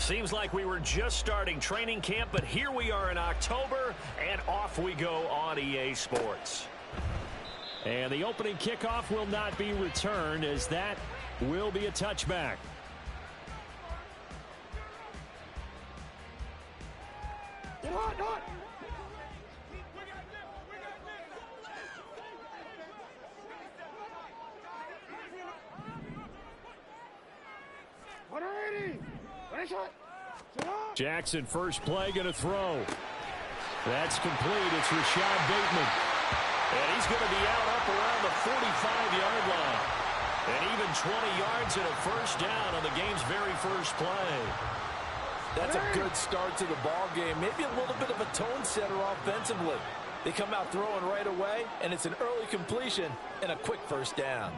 Seems like we were just starting training camp, but here we are in October, and off we go on EA Sports. And the opening kickoff will not be returned, as that will be a touchback. Jackson, first play, going to throw. That's complete. It's Rashad Bateman. And he's going to be out up around the 45-yard line. And even 20 yards and a first down on the game's very first play. That's a good start to the ball game. Maybe a little bit of a tone setter offensively. They come out throwing right away, and it's an early completion and a quick first down.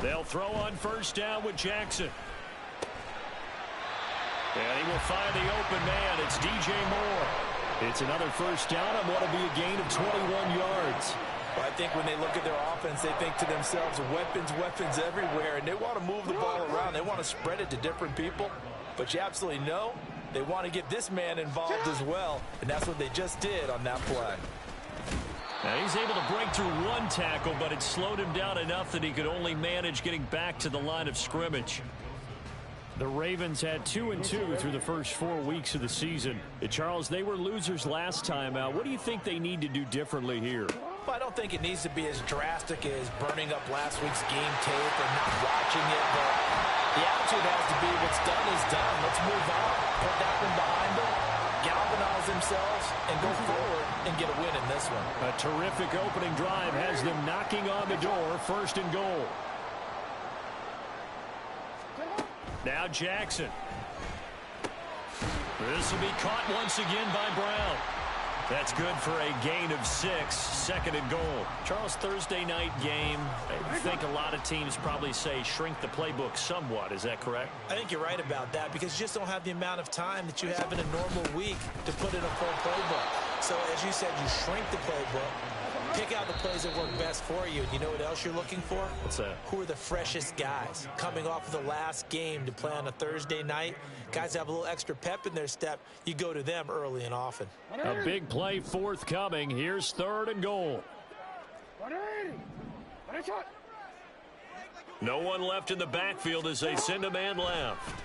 They'll throw on first down with Jackson. And he will find the open man. It's DJ Moore. It's another first down and what will be a gain of 21 yards. Well, I think when they look at their offense, they think to themselves, weapons everywhere, and they want to move the ball around. They want to spread it to different people. But you absolutely know they want to get this man involved as well, and that's what they just did on that play. Now he's able to break through one tackle, but it slowed him down enough that he could only manage getting back to the line of scrimmage. The Ravens had 2-2 through the first 4 weeks of the season. Charles, they were losers last time out. What do you think they need to do differently here? Well, I don't think it needs to be as drastic as burning up last week's game tape or not watching it, but the attitude has to be what's done is done. Let's move on. Put that one behind them, galvanize themselves, and go forward and get a win in this one. A terrific opening drive has them knocking on the door, first and goal. Now Jackson. This will be caught once again by Brown. That's good for a gain of 6, second and goal. Charles, Thursday night game, I think a lot of teams probably say shrink the playbook somewhat. Is that correct? I think you're right about that because you just don't have the amount of time that you have in a normal week to put in a full playbook. So as you said, you shrink the playbook. Pick out the plays that work best for you. You know what else you're looking for? What's that? Who are the freshest guys coming off of the last game to play on a Thursday night? Guys have a little extra pep in their step. You go to them early and often. A big play forthcoming. Here's third and goal. No one left in the backfield as they send a man left.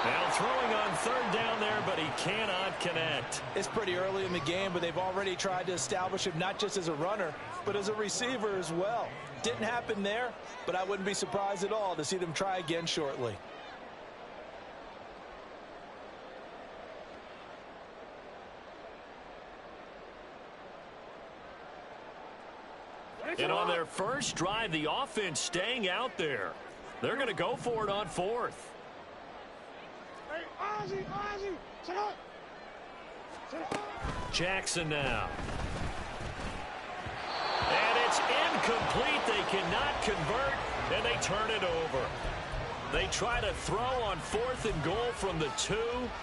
Now throwing on third down there, but he cannot connect. It's pretty early in the game, but they've already tried to establish him not just as a runner, but as a receiver as well. Didn't happen there, but I wouldn't be surprised at all to see them try again shortly. And on their first drive, the offense staying out there. They're going to go for it on fourth. Jackson now. And it's incomplete. They cannot convert, and they turn it over. They try to throw on fourth and goal from the 2.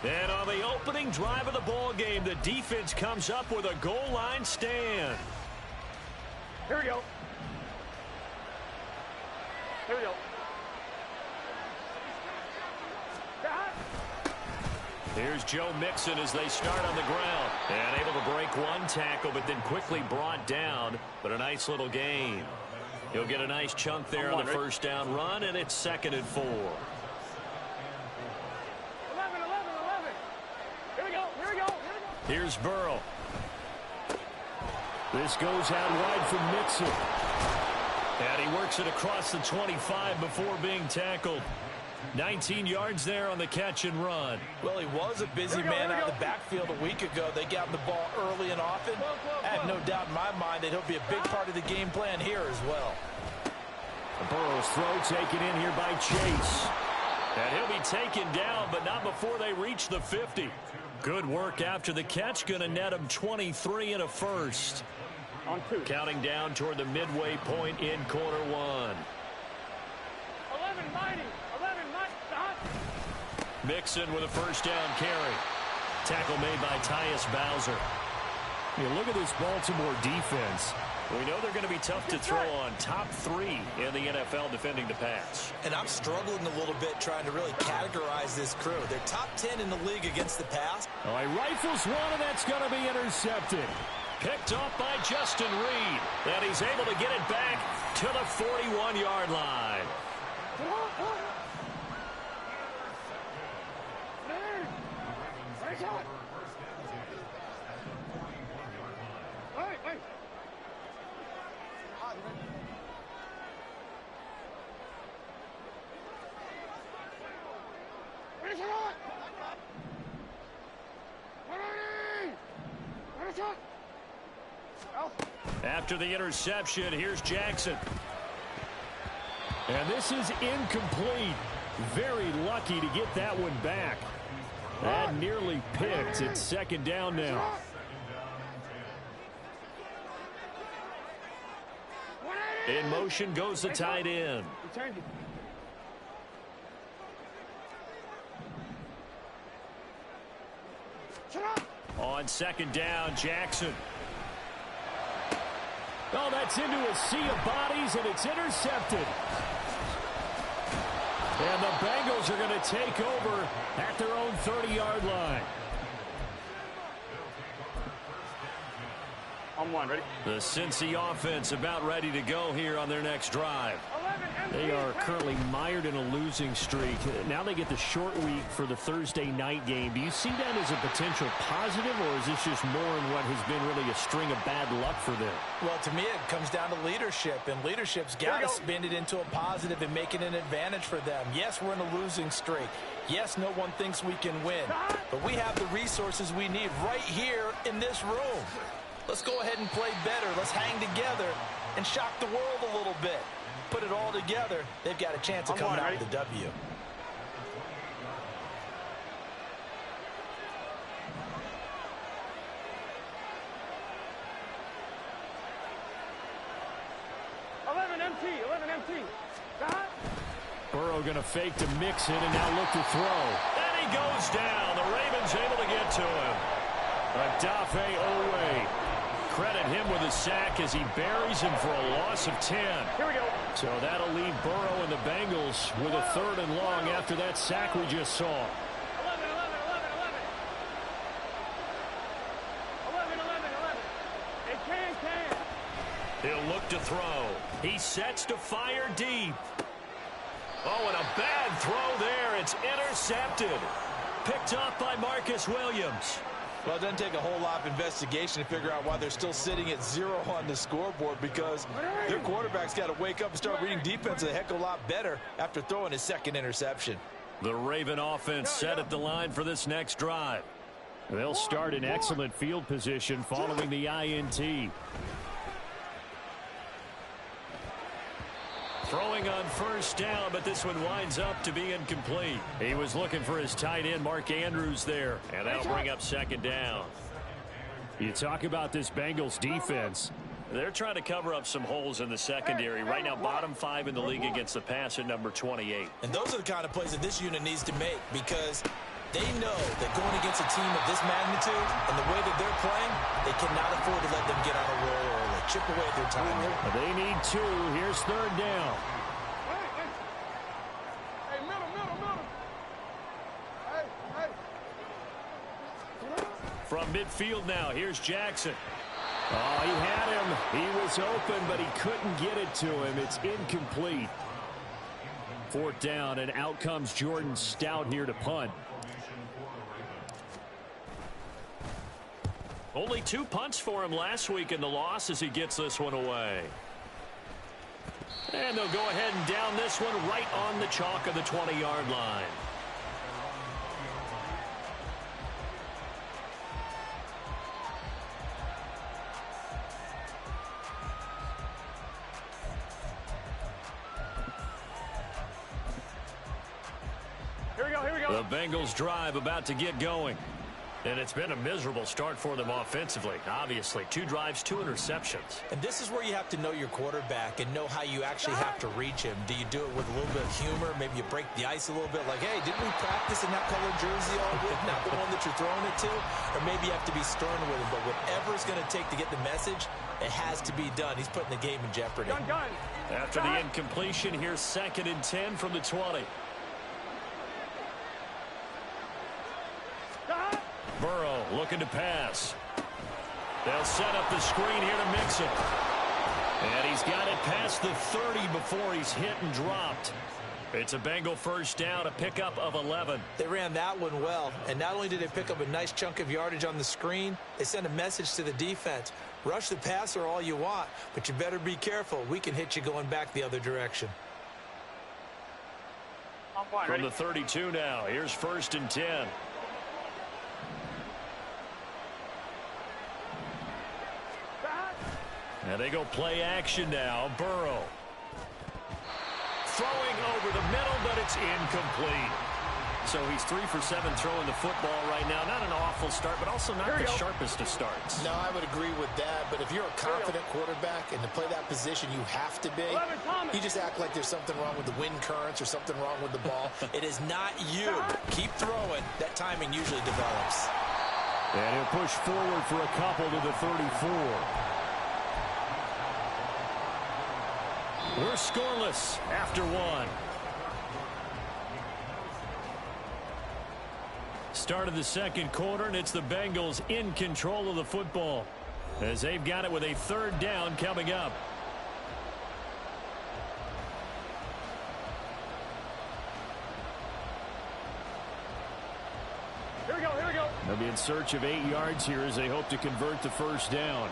And on the opening drive of the ball game, the defense comes up with a goal line stand. Here we go. Here we go. Here's Joe Mixon as they start on the ground. And able to break one tackle, but then quickly brought down. But a nice little gain. He'll get a nice chunk there on the first down run, and it's 2nd and 4. 11. Here we go. Here's Burrow. This goes out wide from Mixon. And he works it across the 25 before being tackled. 19 yards there on the catch and run. Well, he was a busy man out of the backfield a week ago. They got him the ball early and often. I have no doubt in my mind that he'll be a big part of the game plan here as well. Burrow's throw taken in here by Chase. And he'll be taken down, but not before they reach the 50. Good work after the catch. Going to net him 23 and a first. On 2. Counting down toward the midway point in quarter 1. 11-90. Mixon with a first down carry. Tackle made by Tyus Bowser. You look at this Baltimore defense. We know they're going to be tough to throw on. Top 3 in the NFL defending the pass. And I'm struggling a little bit trying to really categorize this crew. They're top 10 in the league against the pass. Oh, he rifles one, and that's going to be intercepted. Picked off by Justin Reed. And he's able to get it back to the 41-yard line. After the interception, here's Jackson. And this is incomplete. Very lucky to get that one back. That nearly picked. It's second down now. In motion goes the tight end. On second down, Jackson. Oh, that's into a sea of bodies, and it's intercepted. And the Bengals are going to take over at their own 30-yard line. On one, ready? The Cincy offense about ready to go here on their next drive. They are currently mired in a losing streak. Now they get the short week for the Thursday night game. Do you see that as a potential positive, or is this just more in what has been really a string of bad luck for them? Well, to me, it comes down to leadership, and leadership's got to spin it into a positive and make it an advantage for them. Yes, we're in a losing streak. Yes, no one thinks we can win, but we have the resources we need right here in this room. Let's go ahead and play better. Let's hang together and shock the world a little bit. Put it all together, they've got a chance of coming out with the W. Burrow going to fake to mix it and now look to throw. And he goes down. The Ravens able to get to him. Adafe Owe. Credit him with a sack as he buries him for a loss of 10. Here we go. So that'll leave Burrow and the Bengals with a 3rd and long after that sack we just saw. 11. Hey, can. He'll look to throw. He sets to fire deep. Oh, and a bad throw there. It's intercepted. Picked off by Marcus Williams. Well, it doesn't take a whole lot of investigation to figure out why they're still sitting at 0 on the scoreboard, because their quarterback's got to wake up and start reading defense a heck of a lot better after throwing his 2nd interception. The Raven offense set at the line for this next drive. They'll start in excellent field position following the INT. Throwing on 1st down, but this one winds up to be incomplete. He was looking for his tight end, Mark Andrews, there. And that'll bring up 2nd down. You talk about this Bengals defense. They're trying to cover up some holes in the secondary. Right now, bottom 5 in the league against the pass at number 28. And those are the kind of plays that this unit needs to make, because they know that going against a team of this magnitude and the way that they're playing, they cannot afford to let them get on a roll or chip away at their time here. They need 2. Here's 3rd down. Hey, middle. From midfield now, here's Jackson. Oh, he had him. He was open, but he couldn't get it to him. It's incomplete. 4th down, and out comes Jordan Stout here to punt. Only 2 punts for him last week in the loss as he gets this one away. And they'll go ahead and down this one right on the chalk of the 20-yard line. Here we go. The Bengals drive about to get going. And it's been a miserable start for them offensively. Obviously, 2 drives, 2 interceptions. And this is where you have to know your quarterback and know how you actually have to reach him. Do you do it with a little bit of humor? Maybe you break the ice a little bit, like, hey, didn't we practice in that colored jersey all week? Not the one that you're throwing it to? Or maybe you have to be stern with him. But whatever it's going to take to get the message, it has to be done. He's putting the game in jeopardy. Gun. After the incompletion, here's 2nd and 10 from the 20. Burrow looking to pass. They'll set up the screen here to Mixon. And he's got it past the 30 before he's hit and dropped. It's a Bengal first down, a pickup of 11. They ran that one well, and not only did they pick up a nice chunk of yardage on the screen, they sent a message to the defense. Rush the passer all you want, but you better be careful. We can hit you going back the other direction. From the 32 now, here's 1st and 10. And they go play action now. Burrow. Throwing over the middle, but it's incomplete. So he's 3 for 7 throwing the football right now. Not an awful start, but also not the sharpest of starts. No, I would agree with that. But if you're a confident quarterback and to play that position, you have to be. You just act like there's something wrong with the wind currents or something wrong with the ball. It is not you. Keep throwing. That timing usually develops. And he'll push forward for a couple to the 34. We're scoreless after 1. Start of the 2nd quarter, and it's the Bengals in control of the football as they've got it with a 3rd down coming up. Here we go. They'll be in search of 8 yards here as they hope to convert the 1st down.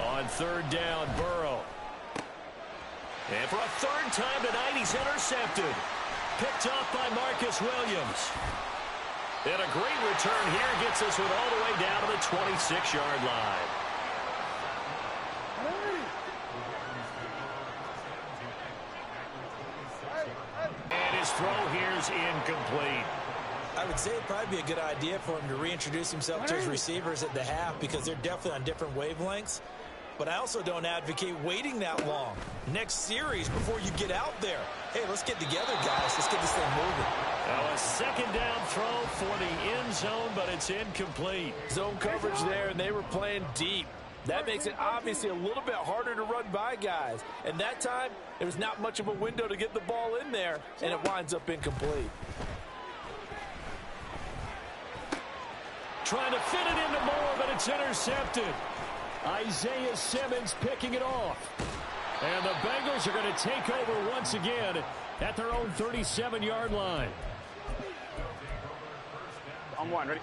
On 3rd down, Burrow. And for a 3rd time tonight, he's intercepted. Picked off by Marcus Williams. And a great return here gets us one all the way down to the 26-yard line. And his throw here is incomplete. I would say it'd probably be a good idea for him to reintroduce himself to his receivers at the half because they're definitely on different wavelengths. But I also don't advocate waiting that long. Next series before you get out there. Hey, let's get together, guys. Let's get this thing moving. Now a 2nd down throw for the end zone, but it's incomplete. Zone coverage there, and they were playing deep. That makes it obviously a little bit harder to run by guys. And that time, there was not much of a window to get the ball in there, and it winds up incomplete. Trying to fit it into Moore, but it's intercepted. Isaiah Simmons picking it off. And the Bengals are going to take over once again at their own 37-yard line. On 1, ready?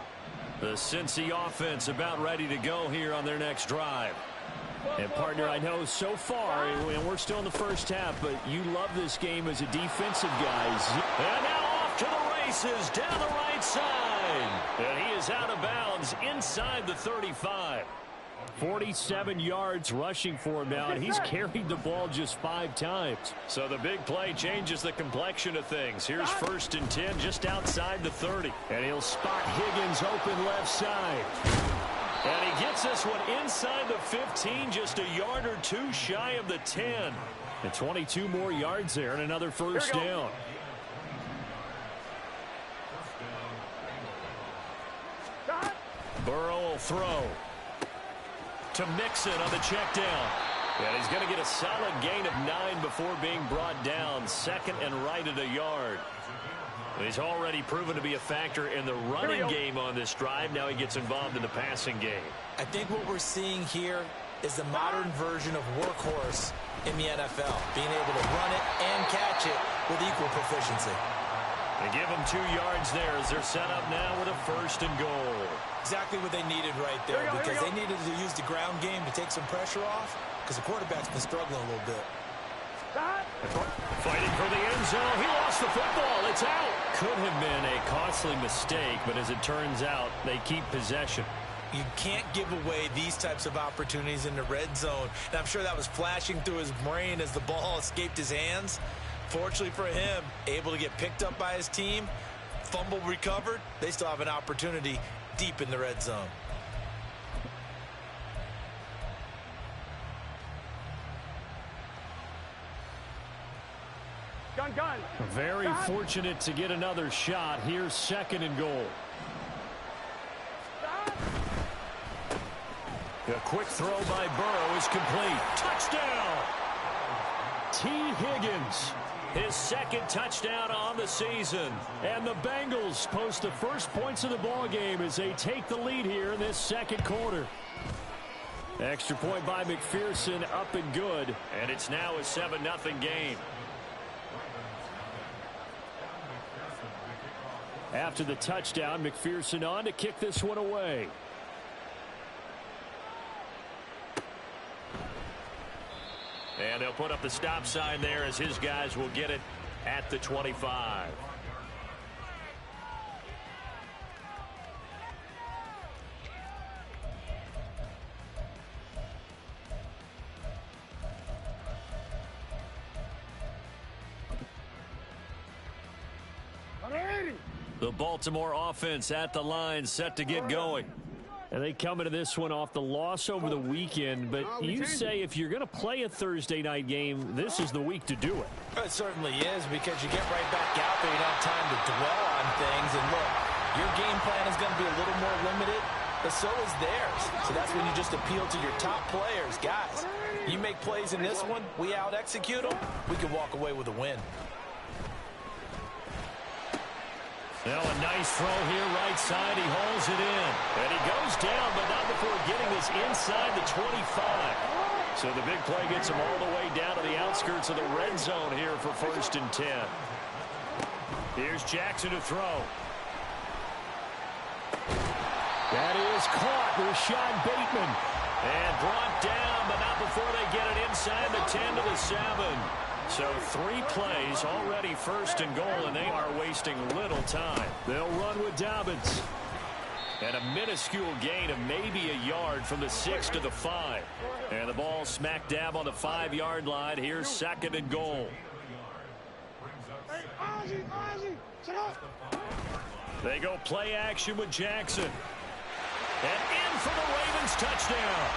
The Cincy offense about ready to go here on their next drive. And, partner, I know so far, and we're still in the first half, but you love this game as a defensive guys. And now off to the races down the right side. And he is out of bounds inside the 35. 47 yards rushing for him now, and he's carried the ball just 5 times. So the big play changes the complexion of things. Here's 1st and 10 just outside the 30. And he'll spot Higgins open left side. And he gets this one inside the 15, just a yard or 2 shy of the 10. And 22 more yards there and another first down. Burrow will throw to Mixon on the check down. And he's going to get a solid gain of 9 before being brought down. 2nd and right at a yard. He's already proven to be a factor in the running game on this drive. Now he gets involved in the passing game. I think what we're seeing here is the modern version of workhorse in the NFL. Being able to run it and catch it with equal proficiency. They give him 2 yards there as they're set up now with a 1st and goal. Exactly what they needed right there because they needed to use the ground game to take some pressure off because the quarterback's been struggling a little bit. Fighting for the end zone. He lost the football. It's out. could have been a costly mistake, but as it turns out, they keep possession. You can't give away these types of opportunities in the red zone. And I'm sure that was flashing through his brain as the ball escaped his hands. Fortunately for him, able to get picked up by his team, fumble recovered. They still have an opportunity deep in the red zone. Gun. Very fortunate to get another shot. Here's 2nd and goal. A quick throw by Burrow is complete. Touchdown! T. Higgins, his 2nd touchdown on the season. And the Bengals post the first points of the ball game as they take the lead here in this 2nd quarter. Extra point by McPherson, up and good. And it's now a 7-0 game. After the touchdown, McPherson on to kick this one away. And they'll put up the stop sign there as his guys will get it at the 25. The Baltimore offense at the line, set to get going. And they come into this one off the loss over the weekend, but you say if you're going to play a Thursday night game, this is the week to do it. It certainly is, because you get right back out there. You don't have time to dwell on things. And look, your game plan is going to be a little more limited, but so is theirs. So that's when you just appeal to your top players. Guys, you make plays in this one, we out-execute them, we can walk away with a win. Now a nice throw here, right side. He hauls it in. And he goes down, but not before getting this inside the 25. So the big play gets him all the way down to the outskirts of the red zone here for 1st and 10. Here's Jackson to throw. That is caught. Rashad Bateman. And brought down, but not before they get it inside the 10 to the 7. So 3 plays already 1st and goal, and they are wasting little time. They'll run with Dobbins. And a minuscule gain of maybe a yard from the 6 to the 5. And the ball smack dab on the 5-yard line. Here's 2nd and goal. They go play action with Jackson. And in for the Ravens touchdown.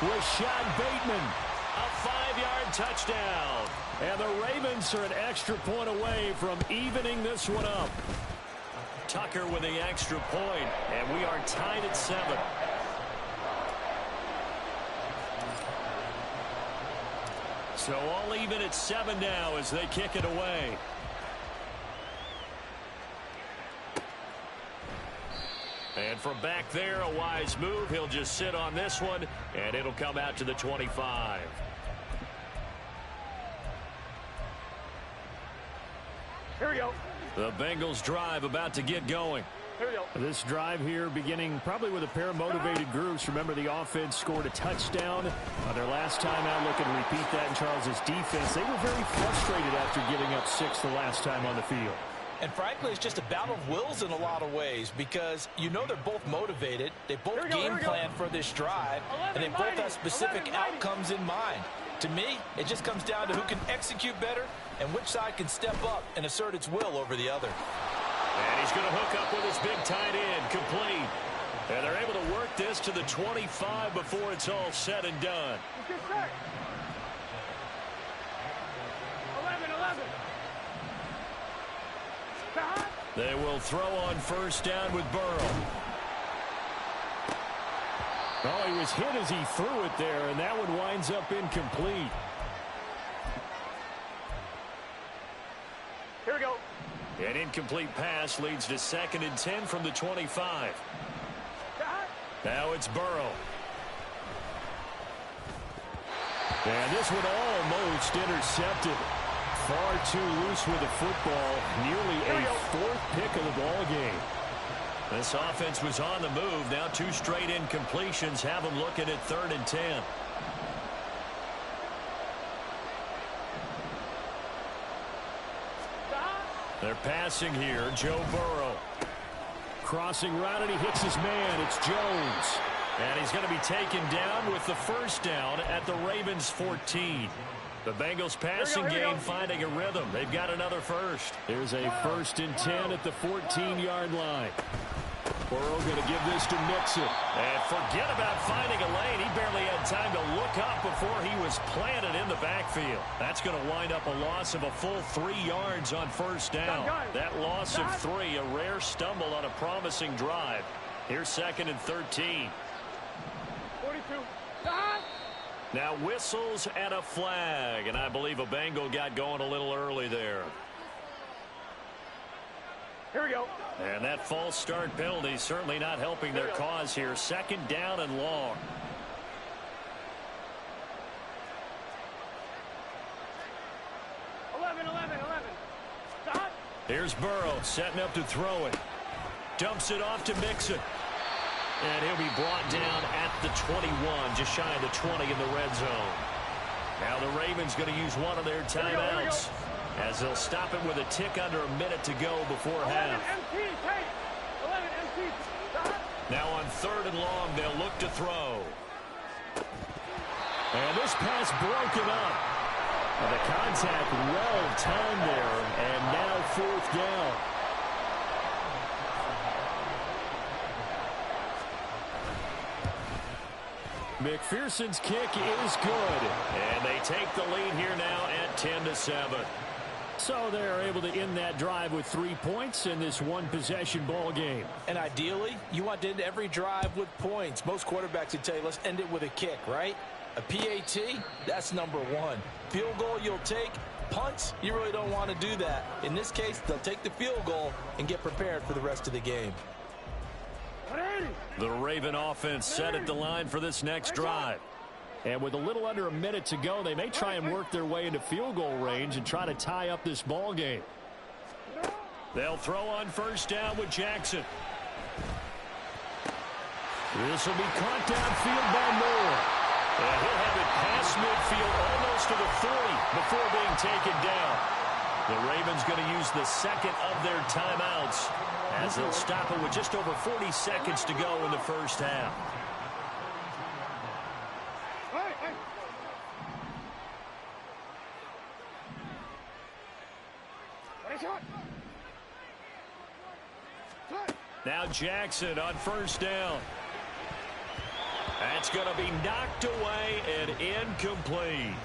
Rashad Bateman. A 5-yard touchdown. And the Ravens are an extra point away from evening this one up. Tucker with the extra point, and we are tied at 7. So all even at 7 now as they kick it away. And from back there, a wise move. He'll just sit on this one, and it'll come out to the 25. Here we go. The Bengals drive about to get going. Here we go. This drive here beginning probably with a pair of motivated groups. Remember, the offense scored a touchdown their last time out. Looking to repeat that in Charles's defense. They were very frustrated after giving up 6 the last time on the field. And frankly, it's just a battle of wills in a lot of ways, because you know they're both motivated. They both game plan for this drive, and they both have specific outcomes in mind. To me, it just comes down to who can execute better and which side can step up and assert its will over the other. And he's going to hook up with his big tight end, complete. And they're able to work this to the 25 before it's all said and done. Let's get set. 11. They will throw on 1st down with Burrow. Oh, he was hit as he threw it there, and that one winds up incomplete. Here we go. An incomplete pass leads to 2nd and 10 from the 25. Now it's Burrow. And this one almost intercepted. Far too loose with the football. Nearly a 4th pick of the ball game. This offense was on the move. Now 2 straight incompletions have them looking at 3rd and 10. They're passing here. Joe Burrow. Crossing route, and he hits his man. It's Jones. And he's going to be taken down with the first down at the Ravens' 14. The Bengals passing game finding a rhythm. They've got another first. There's a 1st and 10 at the 14-yard line. Burrow going to give this to Mixon. And forget about finding a lane. He barely had time to look up before he was planted in the backfield. That's going to wind up a loss of a full 3 yards on first down. That loss of 3, a rare stumble on a promising drive. Here's 2nd and 13. 42. Now whistles and a flag, and I believe a Bengal got going a little early there. Here we go. And that false start penalty certainly not helping their cause here. 2nd down and long. Eleven. Stop. Here's Burrow setting up to throw it. Dumps it off to Mixon. And he'll be brought down at the 21, just shy of the 20 in the red zone. Now the Ravens going to use one of their timeouts as they'll stop it with a tick under a minute to go before half. 11 MT. Stop. Now on 3rd and long, they'll look to throw. And this pass broken up. And the contact well timed there, and now 4th down. McPherson's kick is good. And they take the lead here now at 10-7. So they're able to end that drive with 3 points in this one-possession ball game. And ideally, you want to end every drive with points. Most quarterbacks would tell you, let's end it with a kick, right? A PAT, that's number 1. Field goal you'll take. Punts, you really don't want to do that. In this case, they'll take the field goal and get prepared for the rest of the game. The Raven offense set at the line for this next drive. And with a little under a minute to go, they may try and work their way into field goal range and try to tie up this ball game. They'll throw on 1st down with Jackson. This will be caught downfield by Moore. And he'll have it past midfield almost to the 40 before being taken down. The Ravens going to use the 2nd of their timeouts as they'll stop it with just over 40 seconds to go in the first half. Now Jackson on 1st down. That's going to be knocked away and incomplete.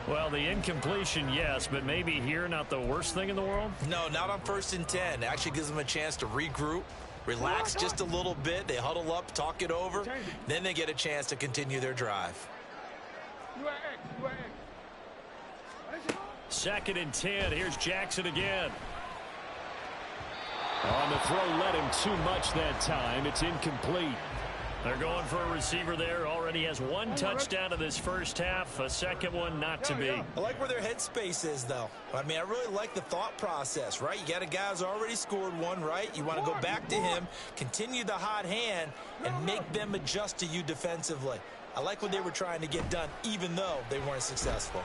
Well, the incompletion, yes, but maybe here not the worst thing in the world? No, not on 1st and 10. It actually gives them a chance to regroup, relax just a little bit. They huddle up, talk it over. Then they get a chance to continue their drive. 2nd and 10. Here's Jackson again. On the throw, led him too much that time. It's incomplete. They're going for a receiver there. Already has 1 touchdown in this first half. A 2nd one not to be. I like where their headspace is, though. I mean, I really like the thought process, right? You got a guy who's already scored 1, right? You want to go back to him, continue the hot hand, and make them adjust to you defensively. I like what they were trying to get done, even though they weren't successful.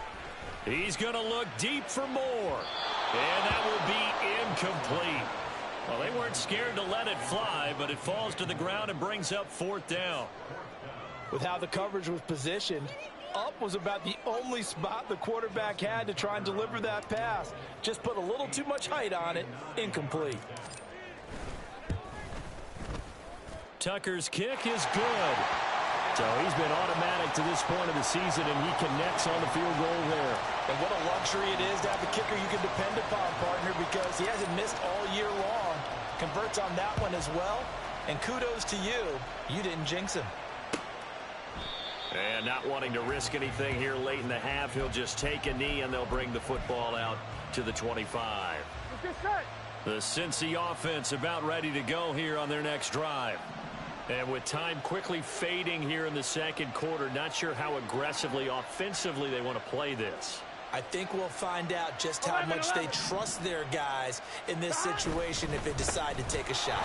He's going to look deep for more. And that will be incomplete. Well, they weren't scared to let it fly, but it falls to the ground and brings up 4th down. With how the coverage was positioned, up was about the only spot the quarterback had to try and deliver that pass. Just put a little too much height on it. Incomplete. Tucker's kick is good. So he's been automatic to this point of the season, and he connects on the field goal there. And what a luxury it is to have a kicker you can depend upon, partner, because he hasn't missed all year long. Converts on that one as well. And kudos to you. You didn't jinx him. And not wanting to risk anything here late in the half, he'll just take a knee, and they'll bring the football out to the 25. The Cincy offense about ready to go here on their next drive. And with time quickly fading here in the 2nd quarter, not sure how aggressively, offensively they want to play this. I think we'll find out just how much they trust their guys in this situation if they decide to take a shot.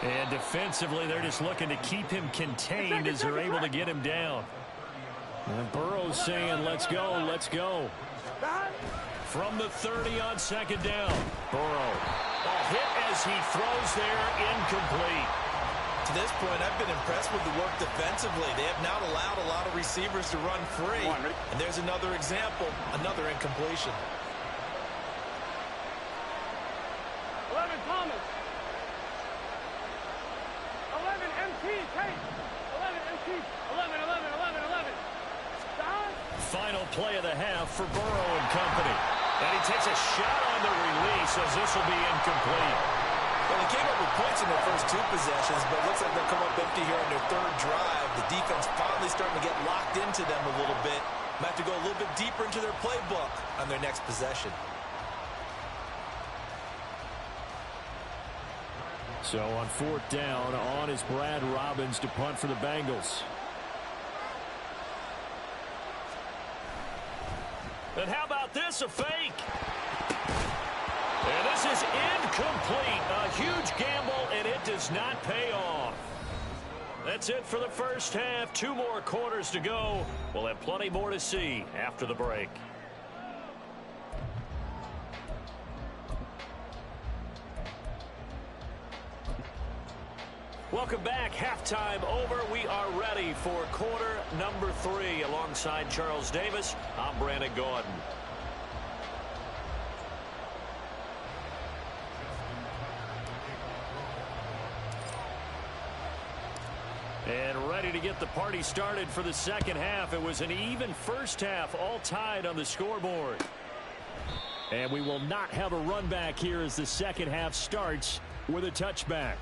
And defensively, they're just looking to keep him contained as they're able to get him down. And Burrow's saying, let's go, let's go. from the 30 on second down. Burrow. A hit as he throws there, incomplete. To this point, I've been impressed with the work defensively. They have not allowed a lot of receivers to run free. And there's another example, another incompletion. 11 Thomas. 11 MT Tate. 11 MT. 11, 11, 11, 11. Don. Final play of the half for Burrow and company. And he takes a shot on the release as this will be incomplete. Well, they came up with points in their first 2 possessions, but it looks like they'll come up empty here on their 3rd drive. The defense finally starting to get locked into them a little bit. Might have to go a little bit deeper into their playbook on their next possession. So on 4th down, on is Brad Robbins to punt for the Bengals. And how about this, a fake? And this is incomplete. A huge gamble, and it does not pay off. That's it for the first half. 2 more quarters to go. We'll have plenty more to see after the break. Welcome back. Halftime over. We are ready for quarter number 3. Alongside Charles Davis, I'm Brandon Gordon. And ready to get the party started for the second half. It was an even first half, all tied on the scoreboard. And we will not have a run back here as the second half starts with a touchback.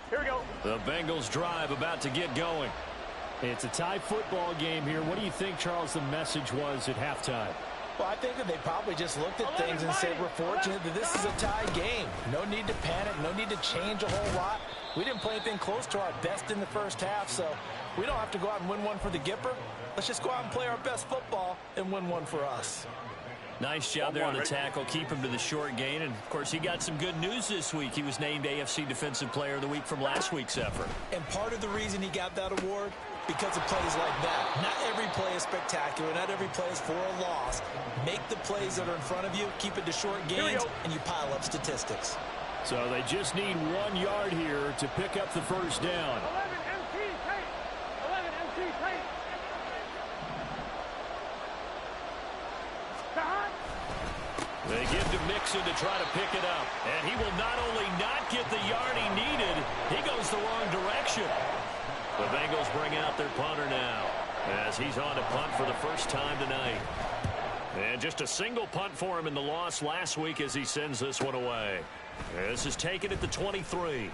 Here we go. The Bengals drive about to get going. It's a tie football game here. What do you think, Charles, the message was at halftime? Well, I think that they probably just looked at things and said, we're fortunate that this is a tie game. No need to panic. No need to change a whole lot. We didn't play anything close to our best in the first half, so we don't have to go out and win one for the Gipper. Let's just go out and play our best football and win one for us. Nice job there on the tackle. Keep him to the short gain. And, of course, he got some good news this week. He was named AFC Defensive Player of the Week from last week's effort. And part of the reason he got that award, because of plays like that. Not every play is spectacular. Not every play is for a loss. Make the plays that are in front of you, keep it to short gains, and you pile up statistics. So they just need 1 yard here to pick up the first down. 11 MT Tate. 11 MT Tate. Don. They give to Mixon to try to pick it up. And he will not only not get the yard he needed, he goes the wrong direction. The Bengals bring out their punter now as he's on to punt for the first time tonight. And just a single punt for him in the loss last week as he sends this one away. This is taken at the 23.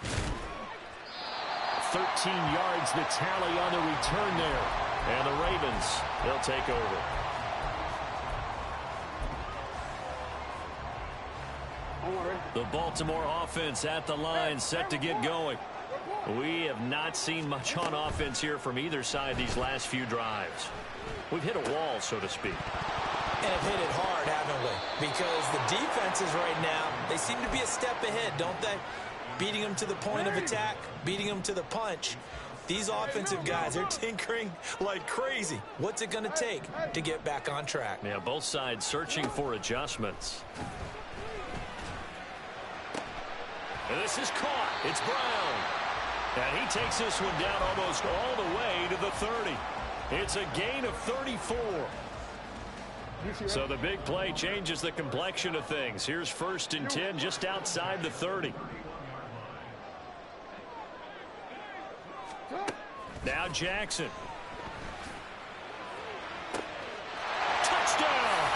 13 yards the tally on the return there. And the Ravens, they'll take over. The Baltimore offense at the line, set to get going. We have not seen much on offense here from either side these last few drives. We've hit a wall, so to speak. And have hit it hard, haven't we? Because the defenses right now, they seem to be a step ahead, don't they? Beating them to the point of attack, beating them to the punch. These offensive guys, they're tinkering like crazy. What's it going to take to get back on track? Yeah, both sides searching for adjustments. And this is caught. It's Brown. And he takes this one down almost all the way to the 30. It's a gain of 34. So the big play changes the complexion of things. Here's 1st and 10 just outside the 30. Now Jackson. Touchdown!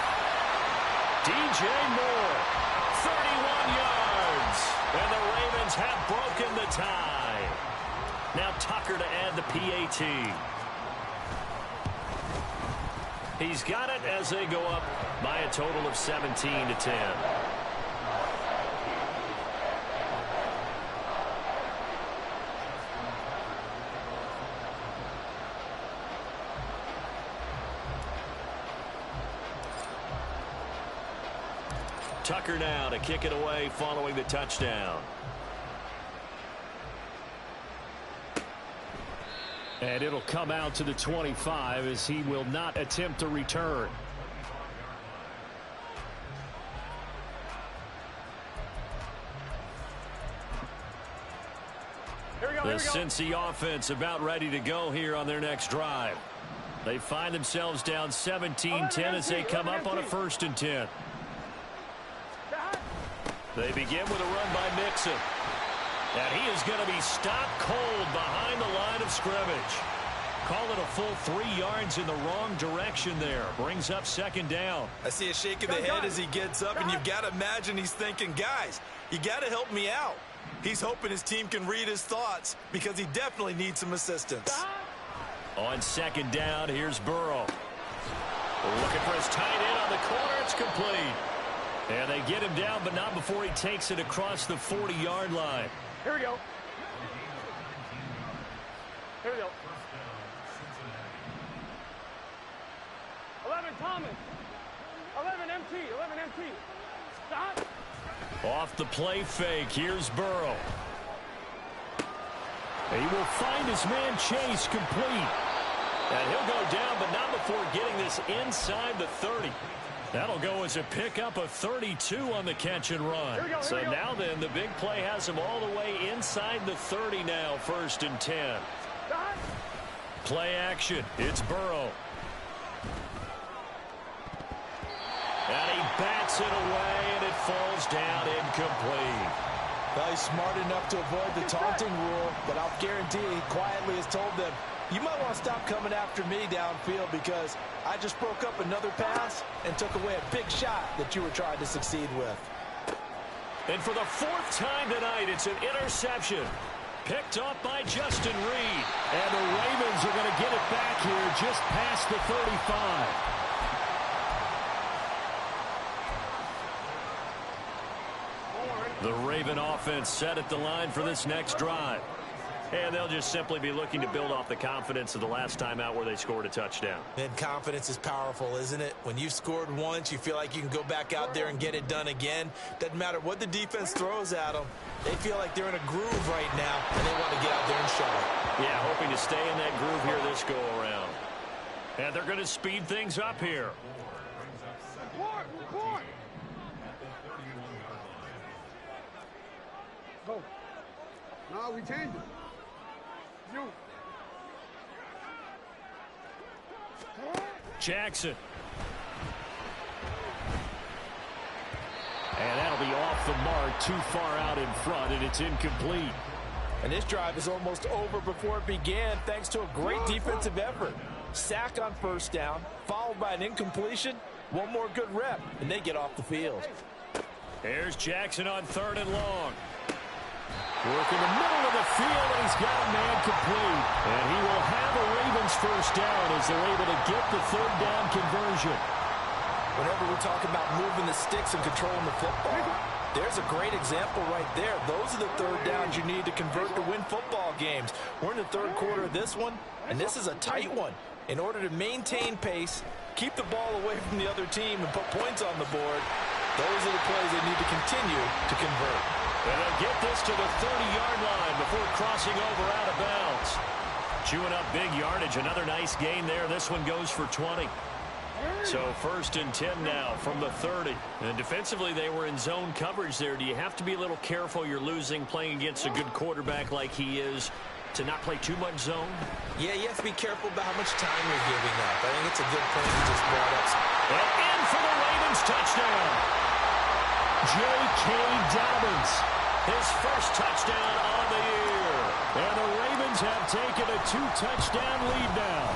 DJ Moore. 31 yards. And the Ravens have broken the tie. Now Tucker to add the PAT. He's got it as they go up by a total of 17-10. Tucker now to kick it away following the touchdown. And it'll come out to the 25 as he will not attempt to return. The Cincy offense about ready to go here on their next drive. They find themselves down 17-10 as they come up on a 1st and 10. They begin with a run by Mixon. And he is going to be stopped cold behind the line of scrimmage. Call it a full 3 yards in the wrong direction there. Brings up 2nd down. I see a shake of the head as he gets up, and you've got to imagine he's thinking, guys, you got to help me out. He's hoping his team can read his thoughts because he definitely needs some assistance. On 2nd down, here's Burrow. Looking for his tight end on the corner. It's complete. And they get him down, but not before he takes it across the 40-yard line. Here we go. Here we go. 11 Thomas. 11 MT. 11 MT. Stop. Off the play fake, here's Burrow. He will find his man Chase complete. And he'll go down, but not before getting this inside the 30. That'll go as a pickup of 32 on the catch and run. So now then, the big play has him all the way inside the 30 now, 1st and 10. Play action, it's Burrow. And he bats it away, and it falls down incomplete. Well, he's smart enough to avoid the taunting rule, but I'll guarantee he quietly has told them, you might want to stop coming after me downfield because I just broke up another pass and took away a big shot that you were trying to succeed with. And for the 4th time tonight, it's an interception. Picked up by Justin Reed. And the Ravens are going to get it back here just past the 35. The Raven offense set at the line for this next drive. And they'll just simply be looking to build off the confidence of the last time out where they scored a touchdown. And confidence is powerful, isn't it? When you've scored once, you feel like you can go back out there and get it done again. Doesn't matter what the defense throws at them. They feel like they're in a groove right now, and they want to get out there and show it. Yeah, hoping to stay in that groove here this go-around. And they're going to speed things up here. Go. No, we changed it. You. Jackson. And that'll be off the mark, too far out in front, and it's incomplete. And this drive is almost over before it began thanks to a great defensive effort. Sack on 1st down, followed by an incompletion. One more good rep, and they get off the field. Here's Jackson on 3rd and long. Work in the middle of the field, and he's got a man complete. And he will have a Ravens 1st down as they're able to get the 3rd down conversion. Whenever we talk about moving the sticks and controlling the football, there's a great example right there. Those are the 3rd downs you need to convert to win football games. We're in the 3rd quarter of this one, and this is a tight one. In order to maintain pace, keep the ball away from the other team, and put points on the board, those are the plays they need to continue to convert. And they'll get this to the 30-yard line before crossing over out of bounds. Chewing up big yardage. Another nice gain there. This one goes for 20. So 1st and 10 now from the 30. And defensively, they were in zone coverage there. Do you have to be a little careful? You're losing playing against a good quarterback like he is to not play too much zone? Yeah, you have to be careful about how much time you're giving up. I think it's a good point you just brought up. And in for the Ravens touchdown. J.K. Dobbins, his 1st touchdown on the year. And the Ravens have taken a 2-touchdown lead now.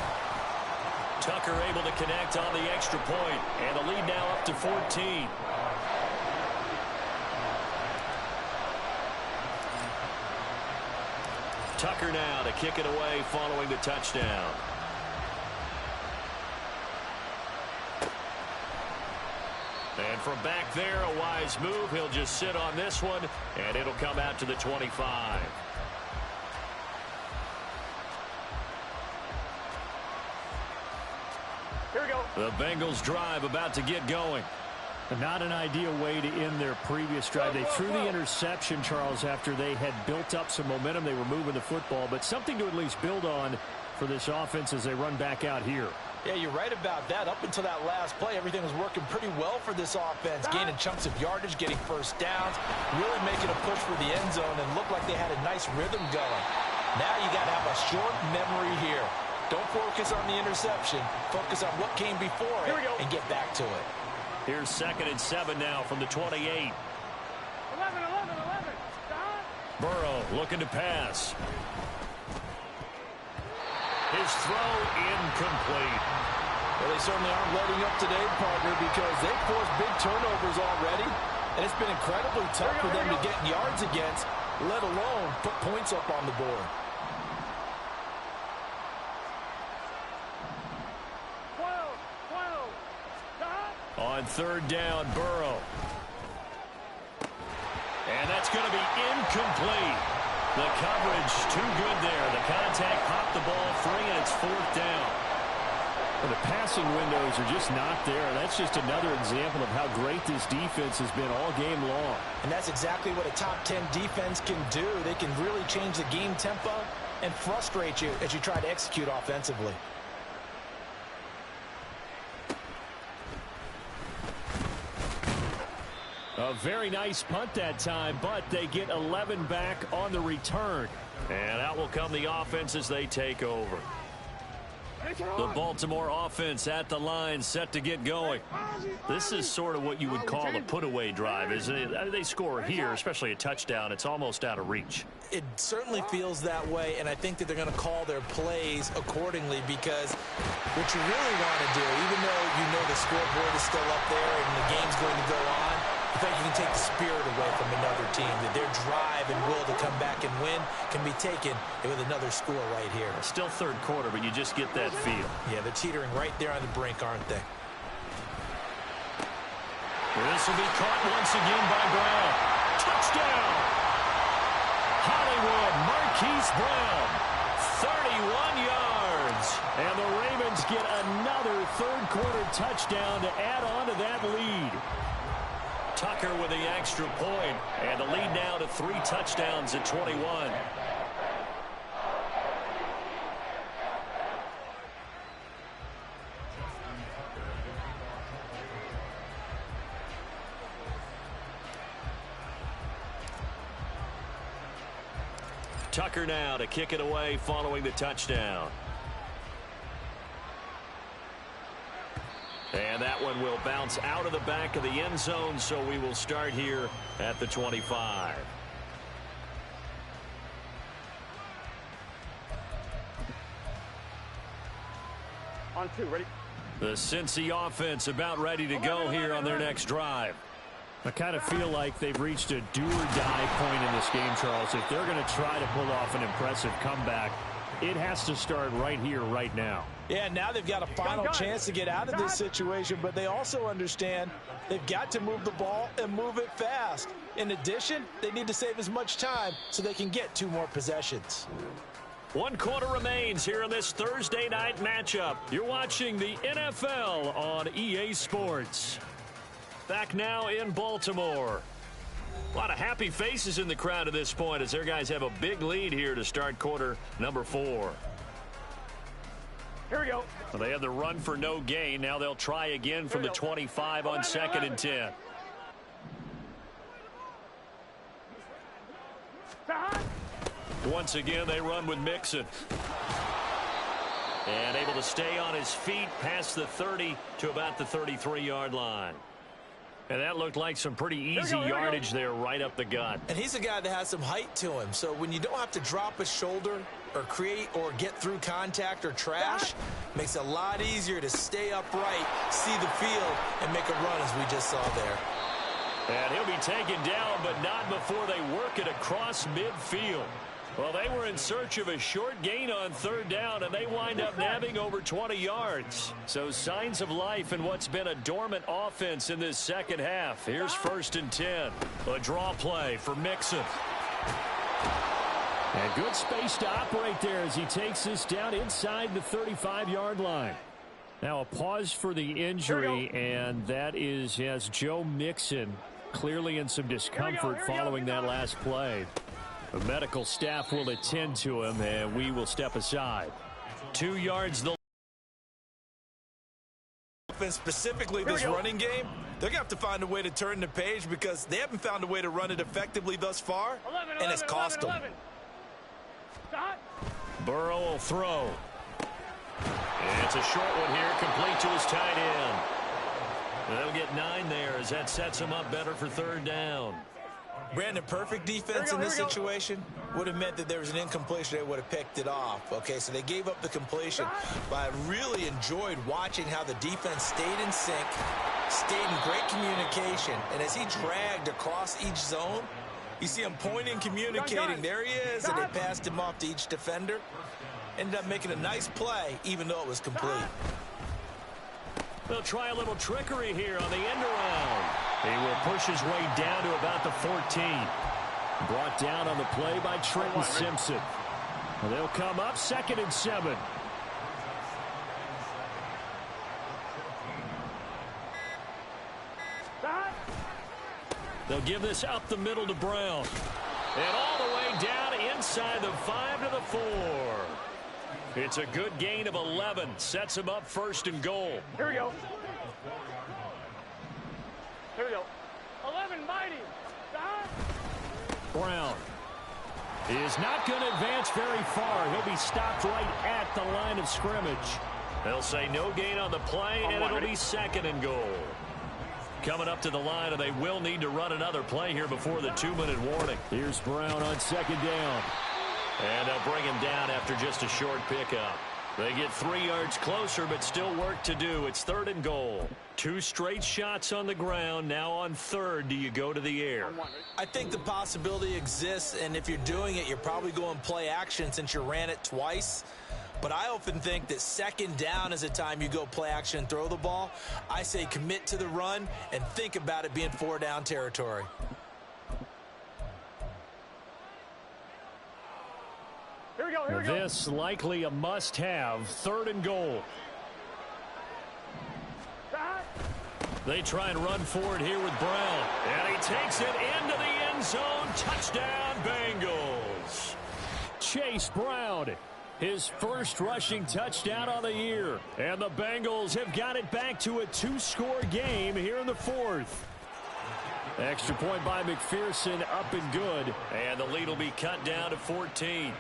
Tucker able to connect on the extra point, and the lead now up to 14. Tucker now to kick it away following the touchdown. And from back there, a wise move. He'll just sit on this one, and it'll come out to the 25. Here we go. The Bengals drive about to get going. Not an ideal way to end their previous drive. They threw the interception, Charles, after they had built up some momentum. They were moving the football, but something to at least build on for this offense as they run back out here. Yeah, you're right about that. Up until that last play, everything was working pretty well for this offense, gaining chunks of yardage, getting first downs, really making a push for the end zone, and looked like they had a nice rhythm going. Now you got to have a short memory here. Don't focus on the interception. Focus on what came before it and get back to it. Here's 2nd and 7 now from the 28. 11. Stop. Burrow looking to pass. His throw incomplete. Well, they certainly aren't letting up today, partner, because they've forced big turnovers already, and it's been incredibly tough for them to get yards against, let alone put points up on the board. 12. Stop. On 3rd down, Burrow. And that's going to be incomplete. The coverage too good there. The contact popped the ball free, and it's 4th down. Well, the passing windows are just not there. That's just another example of how great this defense has been all game long. And that's exactly what a top 10 defense can do. They can really change the game tempo and frustrate you as you try to execute offensively. A very nice punt that time, but they get 11 back on the return. And out will come the offense as they take over. The Baltimore offense at the line, set to get going. This is sort of what you would call a put-away drive, isn't it? They score here, especially a touchdown. It's almost out of reach. It certainly feels that way, and I think that they're going to call their plays accordingly, because what you really want to do, even though you know the scoreboard is still up there and the game's going to go on, I think you can take the spirit away from another team, that their drive and will to come back and win can be taken with another score right here. Still 3rd quarter, but you just get that feel. Yeah, they're teetering right there on the brink, aren't they? This will be caught once again by Brown. Touchdown! Hollywood Marquise Brown, 31 yards. And the Ravens get another 3rd quarter touchdown to add on to that lead. Tucker with the extra point, and the lead now to 3 touchdowns at 21. Tucker now to kick it away following the touchdown. And that one will bounce out of the back of the end zone, so we will start here at the 25. On 2, ready? The Cincy offense about ready to go here on their next drive. I kind of feel like they've reached a do-or-die point in this game, Charles. If they're going to try to pull off an impressive comeback, it has to start right here, right now. Yeah, now they've got a final chance to get out of this situation, but they also understand they've got to move the ball and move it fast. In addition, they need to save as much time so they can get 2 more possessions. 1 quarter remains here in this Thursday night matchup. You're watching the NFL on EA Sports. Back now in Baltimore. A lot of happy faces in the crowd at this point as their guys have a big lead here to start quarter number 4. Here we go. Well, they had the run for no gain. Now they'll try again from the 25 on 2nd and 10. Once again, they run with Mixon. And able to stay on his feet past the 30 to about the 33-yard line. And that looked like some pretty easy yardage there right up the gut. And he's a guy that has some height to him. So when you don't have to drop a shoulder or create or get through contact or trash, makes it a lot easier to stay upright, see the field, and make a run as we just saw there. And he'll be taken down, but not before they work it across midfield. Well, they were in search of a short gain on 3rd down, and they wind up nabbing over 20 yards. So signs of life in what's been a dormant offense in this second half. Here's 1st and 10. A draw play for Mixon. And good space to operate there as he takes this down inside the 35-yard line. Now a pause for the injury, and that is, yes, Joe Mixon clearly in some discomfort following that last play. The medical staff will attend to him, and we will step aside. 2 yards. Specifically this running game, they're going to have to find a way to turn the page because they haven't found a way to run it effectively thus far, and it's cost them. Burrow will throw. It's a short one here, complete to his tight end. They'll get 9 there as that sets him up better for 3rd down. Brandon, perfect defense in this situation would have meant that there was an incompletion. They would have picked it off. Okay, so they gave up the completion. But I really enjoyed watching how the defense stayed in sync, stayed in great communication. And as he dragged across each zone, you see him pointing, communicating. There he is, and they passed him off to each defender. Ended up making a nice play, even though it was complete. They'll try a little trickery here on the end around. He will push his way down to about the 14. Brought down on the play by Trenton Simpson. And they'll come up 2nd and 7. They'll give this up the middle to Brown. And all the way down inside the 5 to the 4. It's a good gain of 11. Sets him up 1st and goal. Here we go. Here we go. 11 mighty. Brown is not going to advance very far. He'll be stopped right at the line of scrimmage. They'll say no gain on the play, and it'll be 2nd and goal. Coming up to the line, and they will need to run another play here before the 2-minute warning. Here's Brown on 2nd down. And they'll bring him down after just a short pickup. They get 3 yards closer, but still work to do. It's 3rd and goal. 2 straight shots on the ground. Now on 3rd, do you go to the air? I think the possibility exists, and if you're doing it, you're probably going play action since you ran it twice. But I often think that 2nd down is a time you go play action and throw the ball. I say commit to the run and think about it being 4-down territory. Here we go, here we go. This likely a must-have. 3rd and goal. They try and run forward here with Brown. And he takes it into the end zone. Touchdown, Bengals. Chase Brown, his first rushing touchdown on the year. And the Bengals have got it back to a 2-score game here in the 4th. Extra point by McPherson, up and good. And the lead will be cut down to 14.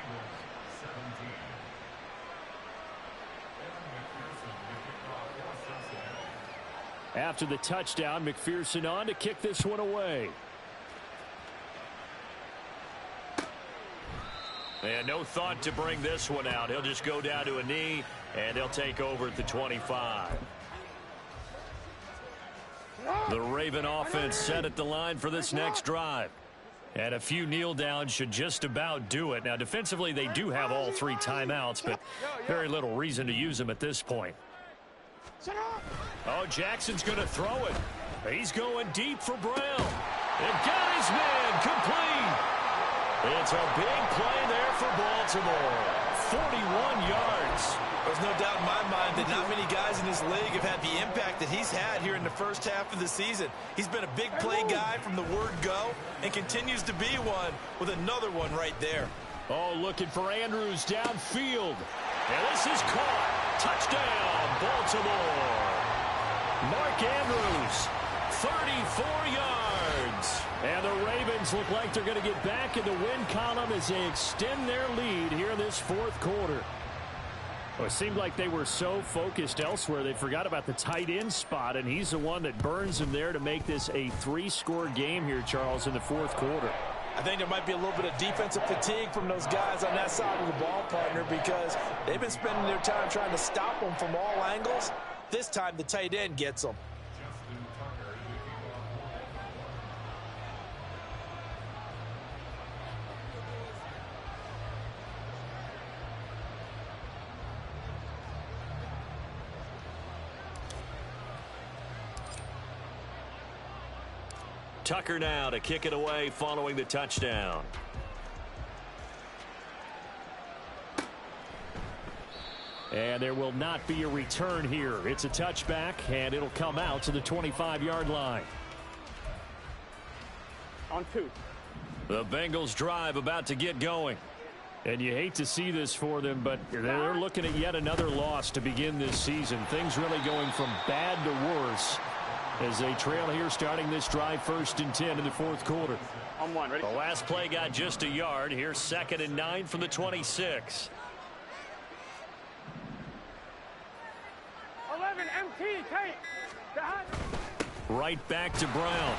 After the touchdown, McPherson on to kick this one away. And no thought to bring this one out. He'll just go down to a knee, and he'll take over at the 25. The Raven offense set at the line for this next drive. And a few kneel downs should just about do it. Now, defensively, they do have all 3 timeouts, but very little reason to use them at this point. Oh, Jackson's going to throw it. He's going deep for Brown. And got his man complete. It's a big play there for Baltimore. 41 yards. There's no doubt in my mind that not many guys in this league have had the impact that he's had here in the first half of the season. He's been a big play guy from the word go and continues to be one with another one right there. Oh, looking for Andrews downfield. And this is caught. Touchdown, Baltimore. Mark Andrews, 34 yards. And the Ravens look like they're going to get back in the win column as they extend their lead here in this 4th quarter. Well, it seemed like they were so focused elsewhere they forgot about the tight end spot, and he's the one that burns them there to make this a 3-score game here, Charles, in the 4th quarter. I think there might be a little bit of defensive fatigue from those guys on that side of the ball, partner, because they've been spending their time trying to stop them from all angles. This time the tight end gets them. Tucker now to kick it away following the touchdown. And there will not be a return here. It's a touchback, and it'll come out to the 25-yard line. On 2. The Bengals drive about to get going. And you hate to see this for them, but they're looking at yet another loss to begin this season. Things really going from bad to worse as they trail here starting this drive 1st and 10 in the 4th quarter. On 1, ready? The last play got just a yard. Here's 2nd and 9 from the 26. 11, MT, Tate. Right back to Brown.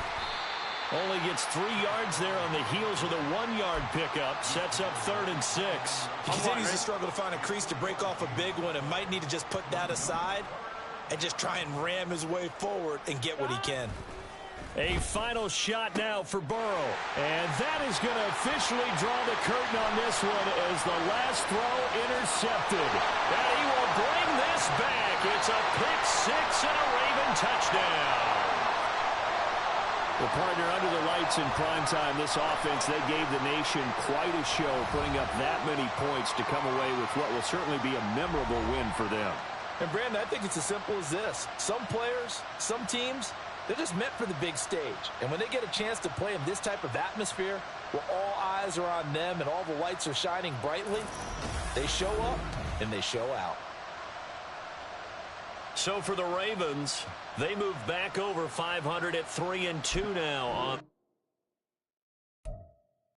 Only gets 3 yards there on the heels of the 1-yard pickup. Sets up 3rd and 6. He continues to struggle to find a crease to break off a big one and might need to just put that aside and just try and ram his way forward and get what he can. A final shot now for Burrow. And that is going to officially draw the curtain on this one as the last throw intercepted. And he will bring this back. It's a pick 6 and a Raven touchdown. Well, partner, under the lights in primetime, this offense, they gave the nation quite a show, putting up that many points to come away with what will certainly be a memorable win for them. And, Brandon, I think it's as simple as this. Some players, some teams, they're just meant for the big stage. And when they get a chance to play in this type of atmosphere, where all eyes are on them and all the lights are shining brightly, they show up and they show out. So for the Ravens, they move back over 500 at 3-2 now on